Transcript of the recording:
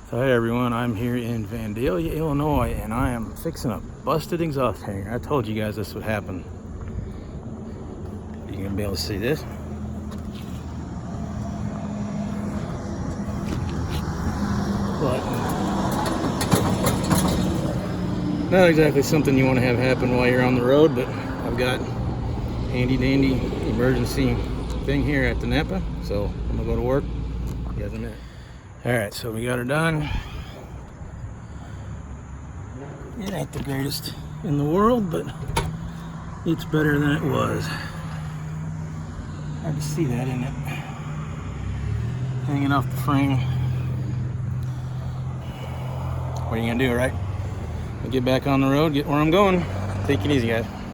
So hey everyone, I'm here in Vandalia, Illinois, and I am fixing a busted exhaust hanger. I told you guys this would happen. You're gonna be able to see this. But not exactly something you want to have happen while you're on the road, but I've got handy dandy emergency thing here at the Napa, so I'm gonna go to work. You guys in a minute. All right, so we got her done. It ain't the greatest in the world, but it's better than it was. Hard to see that, isn't it? Hanging off the frame. What are you gonna do, right? Get back on the road, get where I'm going. Take it easy, guys.